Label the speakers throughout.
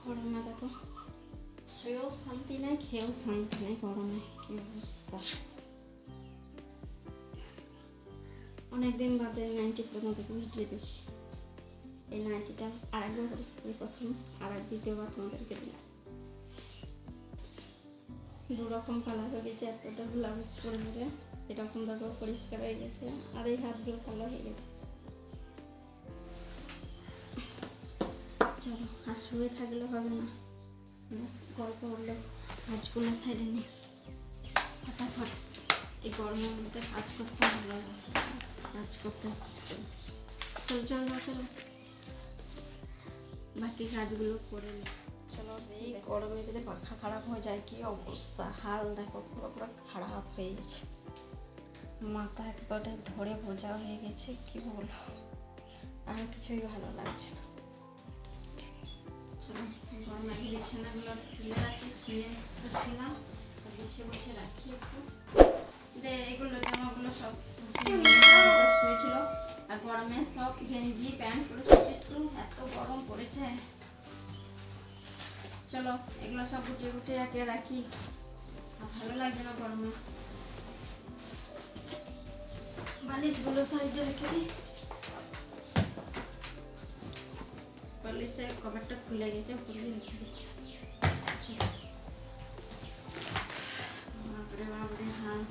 Speaker 1: গরমে দেখো শুয়েও শান্তি নাই, খেয়েও শান্তি নাই, গরমে কি অবস্থা। অনেকদিন বাদে নাইটি তোমাদের ভিডিও দেখি। এই নাইটিটা আরেকবার করি, প্রথম আর দ্বিতীয়বার তোমাদেরকে দিলাম। দুরকম কালার হয়ে গেছে, এতটা ব্লাউজ পরে এরকম দেখো পরিষ্কার হয়ে গেছে, আর এই হাতগুলো কালো হয়ে গেছে। চলো আর শুয়ে থাকলে হবে না, গল্প করলে কাজগুলো সেরে নি ফটাফট। এই গরমের মধ্যে কাজ করতে ভালো লাগে, কাজ করতে চলো চলো চলো বাকি কাজগুলো করে নি। চলো এই গরমে যদি পাখা খারাপ হয়ে যায় কি অবস্থা, হাল দেখো পুরো পুরো খারাপ হয়ে গেছে, মাথা একবারে ধরে বোঝা হয়ে গেছে, কি বলবো, আর কিছুই ভালো লাগছে না। চলো গরমে বিছানাগুলো তুলে রাখি, শুয়ে ছিলাম গুছিয়ে গুছিয়ে রাখি একটু। এগুলো জামাগুলো সব শুয়েছিল, আর গরমে সব গেঞ্জি প্যান্ট পরে শুয়েছিস, এত গরম পড়েছে। চলো এগুলো সব গুটিয়ে গুটিয়ে রাখি, আর ভালো লাগছে না গরমে। বালিশগুলো সাইডে রেখে দিই, বালিশের কভারটা খুলে গেছে, খুলে রেখে দিই। বাপরে বাপরে, হ্যাঁ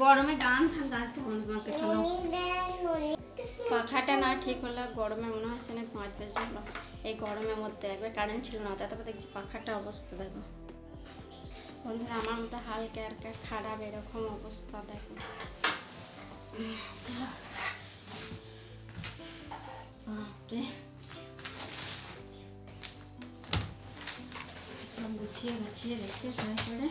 Speaker 1: গরমে গান গাইতে হবে তোমাকে। পাখাটা না ঠিক হলে গরমে মনে হচ্ছে না ঘুমাতে ছিল। এই গরমের মধ্যে একবার কারেন্ট ছিল না, তারপর দেখছি পাখাটা অবস্থা দেখো বন্ধুরা, আমার মতো হালকা হালকা খারাপ এরকম অবস্থা দেখো। চলো সব গুছিয়ে গুছিয়ে রেখে তারপরে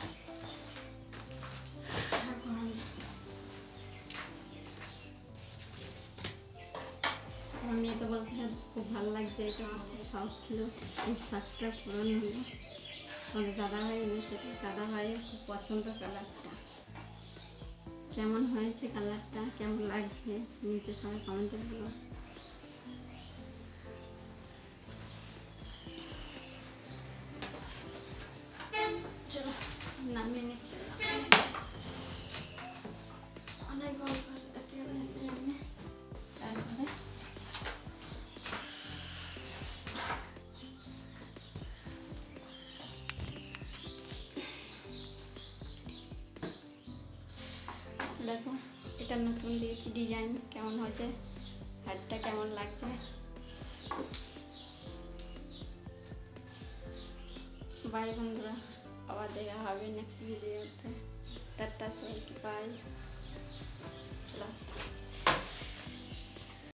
Speaker 1: আমার মেয়ে তো বলছে খুব ভালো লাগছে, এটা আমার শখ ছিল এই শার্টটা পরন হলো। আমাদের দাদা ভাই এনেছে, দাদা ভাইয়ের খুব পছন্দ কালারটা। কেমন হয়েছে কালারটা, কেমন লাগছে নিচে সবাই কমেন্টে বলো। চলো নামিয়ে নিচ্ছি, অনেক গল্প একেবারে তারপরে দেখো এটা নতুন দিয়েছি ডিজাইন, কেমন হয়েছে, হাতটা কেমন লাগছে। বাই বন্ধুরা, আবার দেখা হবে নেক্সট ভিডিওতে। টাটা, সবাইকে বাই। চলো।